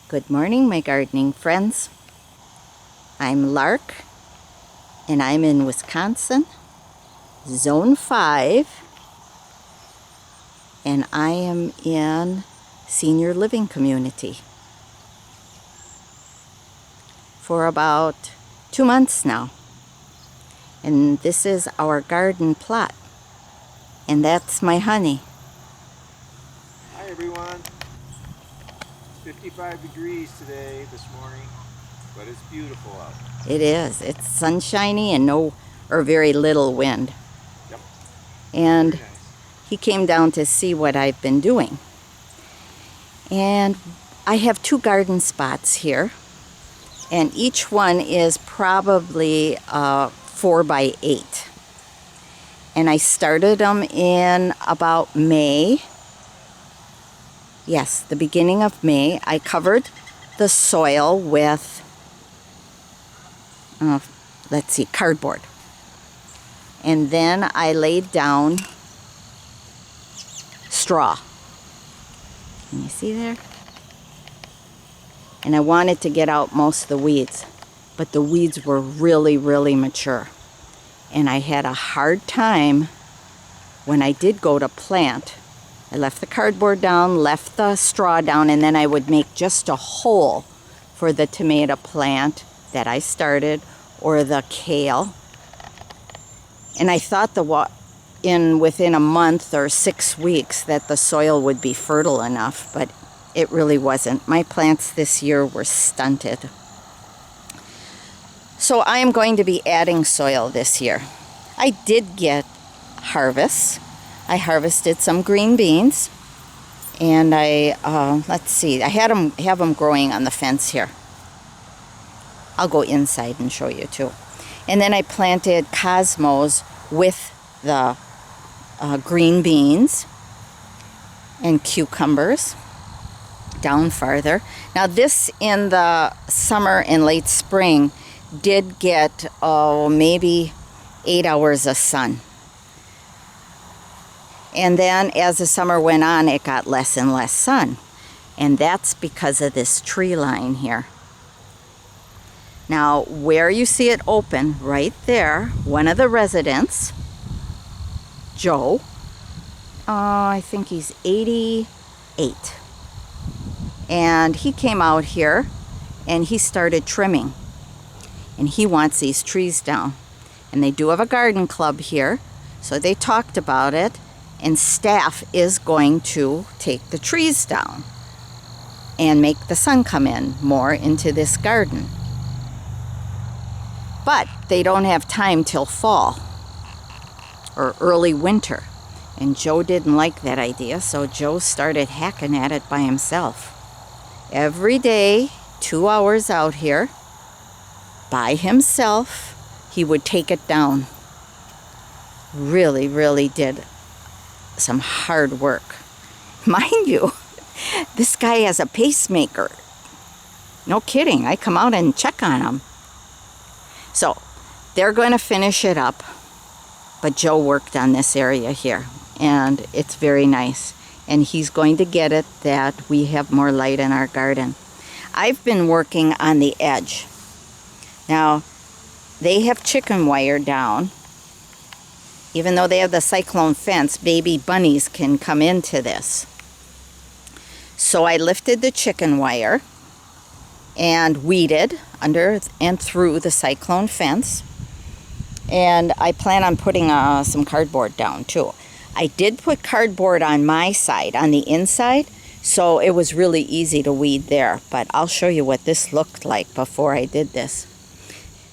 Good morning, my gardening friends. I'm Lark, and I'm in Wisconsin, Zone 5, and I am in senior living community for about 2 months now. And this is our garden plot, and that's my honey. Hi everyone. 55 degrees today, this morning, but it's beautiful out. It is. It's sunshiny and very little wind. Yep. And Very nice. he came down to see what I've been doing. And I have 2 garden spots here, and each one is probably 4 by 8. And I started them in about May. Yes, the beginning of May. I covered the soil with, cardboard. And then I laid down straw. Can you see there? And I wanted to get out most of the weeds, but the weeds were really, really mature. And I had a hard time when I did go to plant. I left the cardboard down, left the straw down, and then I would make just a hole for the tomato plant that I started, or the kale. And I thought within a month or 6 weeks that the soil would be fertile enough, but it really wasn't. My plants this year were stunted. So I am going to be adding soil this year. I did get harvests. I harvested some green beans, and I have them growing on the fence here. I'll go inside and show you too. And then I planted cosmos with the green beans and cucumbers down farther. Now this in the summer and late spring did get maybe 8 hours of sun. And then as the summer went on, it got less and less sun. And that's because of this tree line here. Now, where you see it open, right there, one of the residents, Joe, I think he's 88. And he came out here and he started trimming. And he wants these trees down. And they do have a garden club here, so they talked about it. And staff is going to take the trees down and make the sun come in more into this garden. But they don't have time till fall or early winter. And Joe didn't like that idea, so Joe started hacking at it by himself. Every day, 2 hours out here, by himself, he would take it down. Really, really did some hard work. Mind you, this guy has a pacemaker. No kidding. I come out and check on him. So they're going to finish it up, but Joe worked on this area here, and it's very nice. And he's going to get it that we have more light in our garden. I've been working on the edge. Now, they have chicken wire down. Even though they have the cyclone fence, baby bunnies can come into this. So I lifted the chicken wire and weeded under and through the cyclone fence. And I plan on putting some cardboard down too. I did put cardboard on my side, on the inside, so it was really easy to weed there. But I'll show you what this looked like before I did this.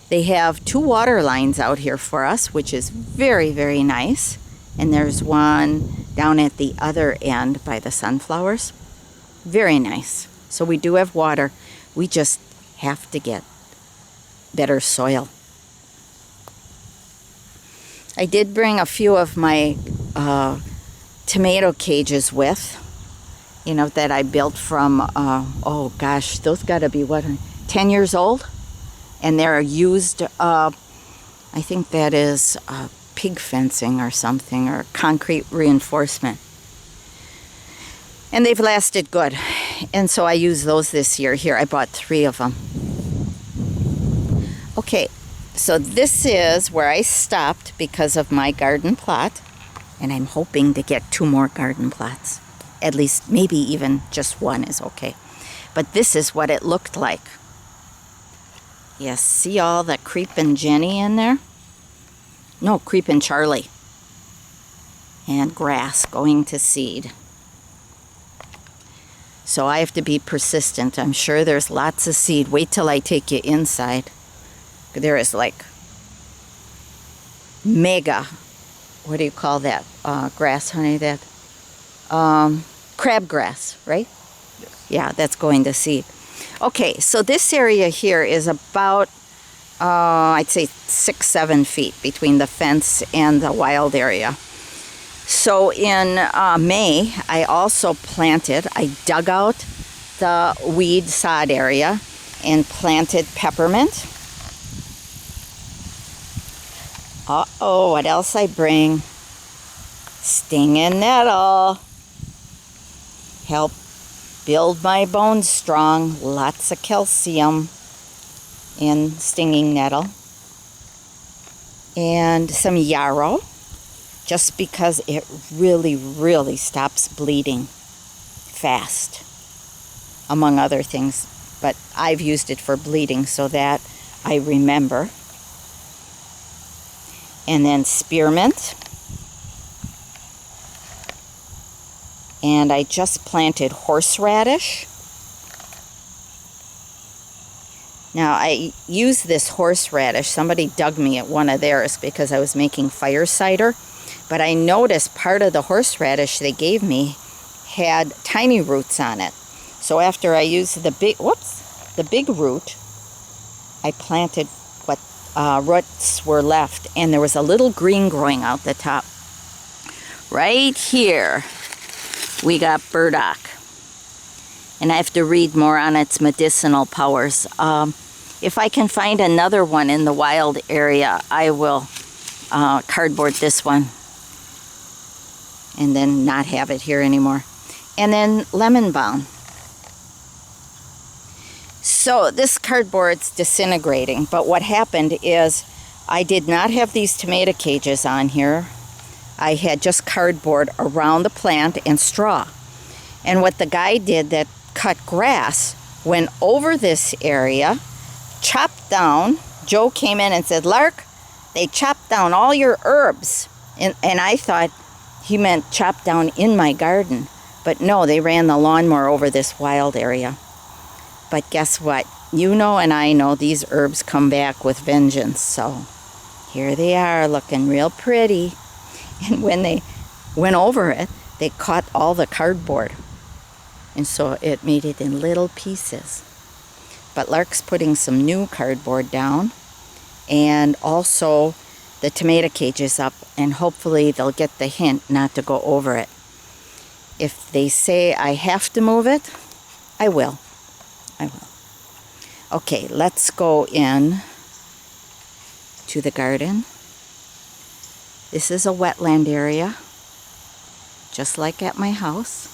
They have 2 water lines out here for us, which is very, very nice. And there's one down at the other end by the sunflowers. Very nice. So we do have water. We just have to get better soil. I did bring a few of my tomato cages with, that I built from, those got to be 10 years old? And they're used, I think that is pig fencing or something, or concrete reinforcement. And they've lasted good. And so I used those this year. Here, I bought 3 of them. Okay, so this is where I stopped because of my garden plot. And I'm hoping to get 2 more garden plots. At least, maybe even just 1 is okay. But this is what it looked like. You see all the creepin' Jenny in there? No, creepin' Charlie. And grass going to seed. So I have to be persistent. I'm sure there's lots of seed. Wait till I take you inside. There is like mega, what do you call that? Grass, honey, that? Crabgrass, right? Yes. Yeah, that's going to seed. Okay, so this area here is about, I'd say 6-7 feet between the fence and the wild area. So in May, I also planted, I dug out the weed sod area and planted peppermint. Uh-oh, what else I bring? Stinging nettle. Help build my bones strong. Lots of calcium in stinging nettle. And some yarrow, just because it really, really stops bleeding fast, among other things. But I've used it for bleeding so that I remember. And then spearmint. And I just planted horseradish. Now I use this horseradish. Somebody dug me at one of theirs because I was making fire cider. But I noticed part of the horseradish they gave me had tiny roots on it. So after I used the big root, I planted what roots were left, and there was a little green growing out the top. Right here, we got burdock, and I have to read more on its medicinal powers. If I can find another one in the wild area, I will cardboard this one and then not have it here anymore. And then lemon balm. So this cardboard's disintegrating, but what happened is I did not have these tomato cages on here. I had just cardboard around the plant and straw. And what the guy did that cut grass went over this area, chopped down. Joe came in and said, "Lark, they chopped down all your herbs." And I thought he meant chopped down in my garden. But no, they ran the lawnmower over this wild area. But guess what? You know and I know these herbs come back with vengeance. So here they are looking real pretty. And when they went over it, they caught all the cardboard. And so it made it in little pieces. But Lark's putting some new cardboard down. And also the tomato cages up. And hopefully they'll get the hint not to go over it. If they say I have to move it, I will. I will. Okay, let's go in to the garden. This is a wetland area, just like at my house.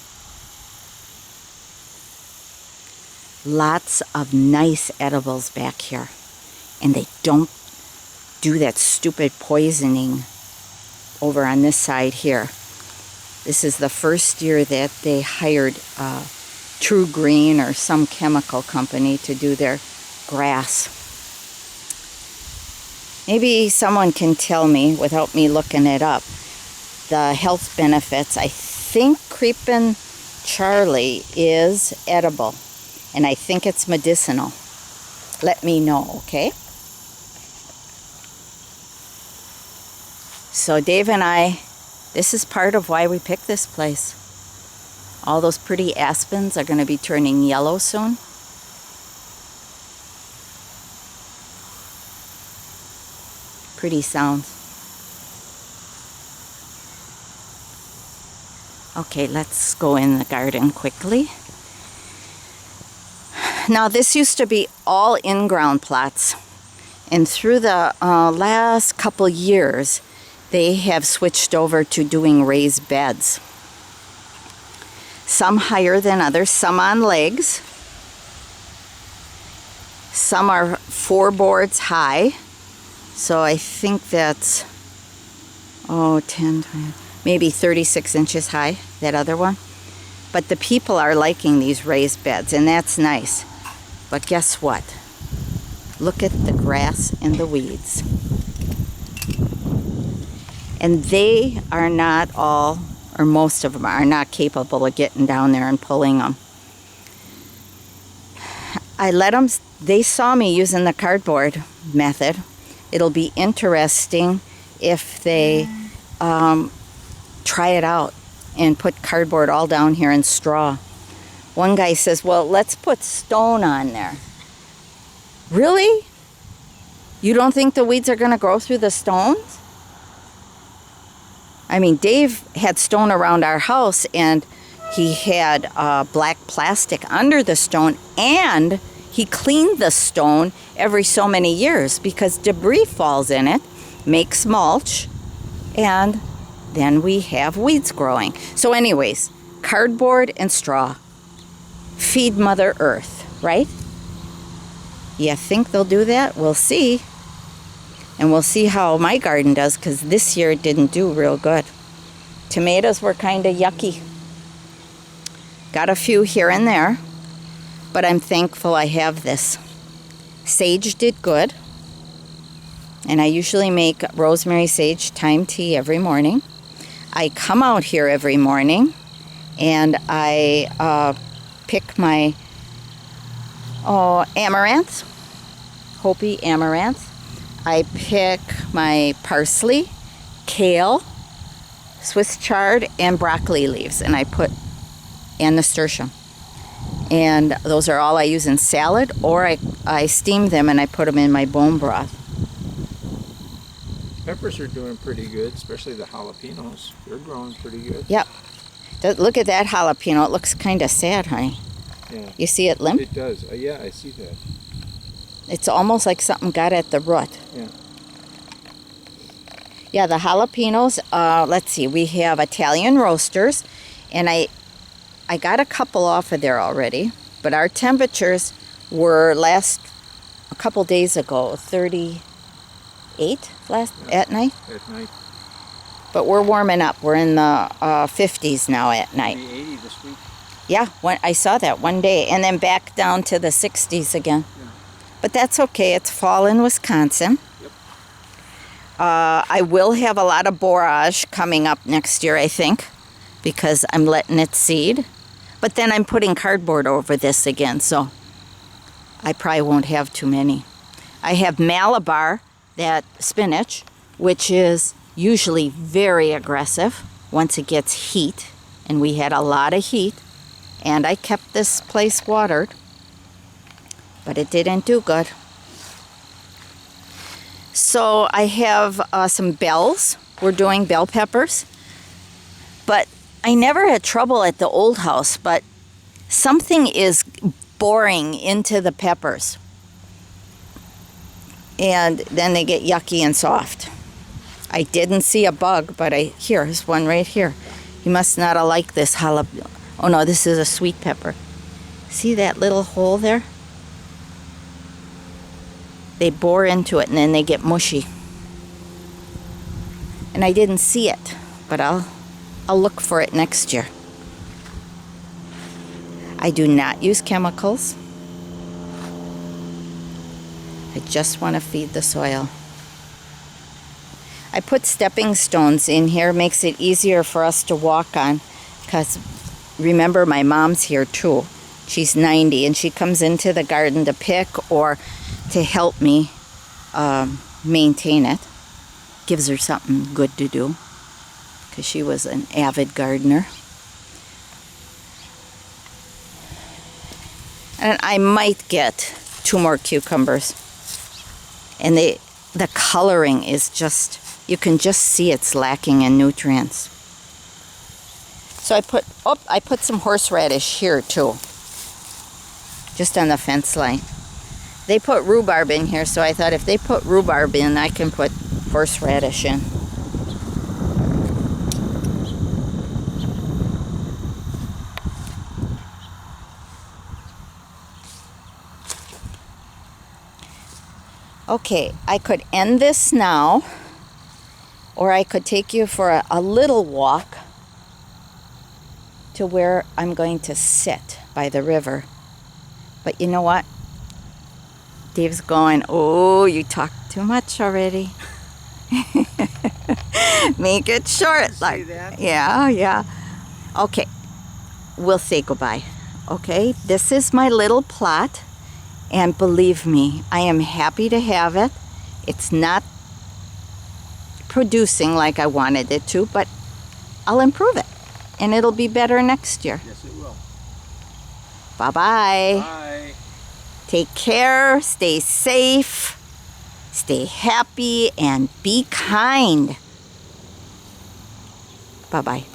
Lots of nice edibles back here. And they don't do that stupid poisoning over on this side here. This is the first year that they hired True Green or some chemical company to do their grass. Maybe someone can tell me, without me looking it up, the health benefits. I think Creepin' Charlie is edible, and I think it's medicinal. Let me know, okay? So Dave and I, this is part of why we picked this place. All those pretty aspens are going to be turning yellow soon. Pretty sounds. Okay, let's go in the garden quickly. Now this used to be all in-ground plots. And through the last couple years, they have switched over to doing raised beds. Some higher than others, some on legs. Some are 4 boards high. So I think that's, 10, 20, maybe 36 inches high, that other one. But the people are liking these raised beds, and that's nice. But guess what? Look at the grass and the weeds. And they are not all, or most of them are not capable of getting down there and pulling them. I let them, they saw me using the cardboard method. It'll be interesting if they try it out and put cardboard all down here and straw. One guy says, well, let's put stone on there. Really? You don't think the weeds are going to grow through the stones? I mean, Dave had stone around our house, and he had black plastic under the stone, and he cleaned the stone every so many years because debris falls in it, makes mulch, and then we have weeds growing. So anyways, cardboard and straw. Feed Mother Earth, right? You think they'll do that? We'll see. And we'll see how my garden does, because this year it didn't do real good. Tomatoes were kind of yucky. Got a few here and there, but I'm thankful I have this. Sage did good. And I usually make rosemary sage thyme tea every morning. I come out here every morning and I pick my amaranth, Hopi amaranth. I pick my parsley, kale, Swiss chard, and broccoli leaves, and and nasturtium. And those are all I use in salad, or I steam them and I put them in my bone broth. Peppers are doing pretty good, especially the jalapenos. They're growing pretty good. Yep. Look at that jalapeno. It looks kind of sad, honey. Yeah. You see it limp? It does. Yeah, I see that. It's almost like something got at the root. Yeah. Yeah, the jalapenos, let's see, we have Italian roasters, and I got a couple off of there already, but our temperatures were a couple days ago, 38 at night. At night. But we're warming up. We're in the 50s now at night. Maybe 80 this week. Yeah, I saw that one day, and then back down to the 60s again. Yeah. But that's okay. It's fall in Wisconsin. Yep. I will have a lot of borage coming up next year, I think, because I'm letting it seed. But then I'm putting cardboard over this again, so I probably won't have too many. I have Malabar, that spinach, which is usually very aggressive once it gets heat, and we had a lot of heat, and I kept this place watered, but it didn't do good. So I have some bells. We're doing bell peppers, but I never had trouble at the old house, but something is boring into the peppers, and then they get yucky and soft. I didn't see a bug, but here's one right here. You must not have liked this jalapeno. Oh no, this is a sweet pepper. See that little hole there? They bore into it and then they get mushy. And I didn't see it, but I'll look for it next year. I do not use chemicals. I just want to feed the soil. I put stepping stones in here, makes it easier for us to walk on, because remember, my mom's here too. She's 90 and she comes into the garden to pick or to help me maintain it. Gives her something good to do, because she was an avid gardener. And I might get 2 more cucumbers. And the coloring is just, you can just see it's lacking in nutrients. So I put some horseradish here too, just on the fence line. They put rhubarb in here, so I thought if they put rhubarb in, I can put horseradish in. Okay, I could end this now, or I could take you for a little walk to where I'm going to sit by the river. But you know what? Dave's going, oh, you talked too much already. Make it short. Say that? Yeah. Okay, we'll say goodbye. Okay, this is my little plot, and believe me, I am happy to have it. It's not producing like I wanted it to, but I'll improve it, and it'll be better next year. Yes, it will. Bye-bye. Bye. Take care, stay safe, stay happy, and be kind. Bye-bye.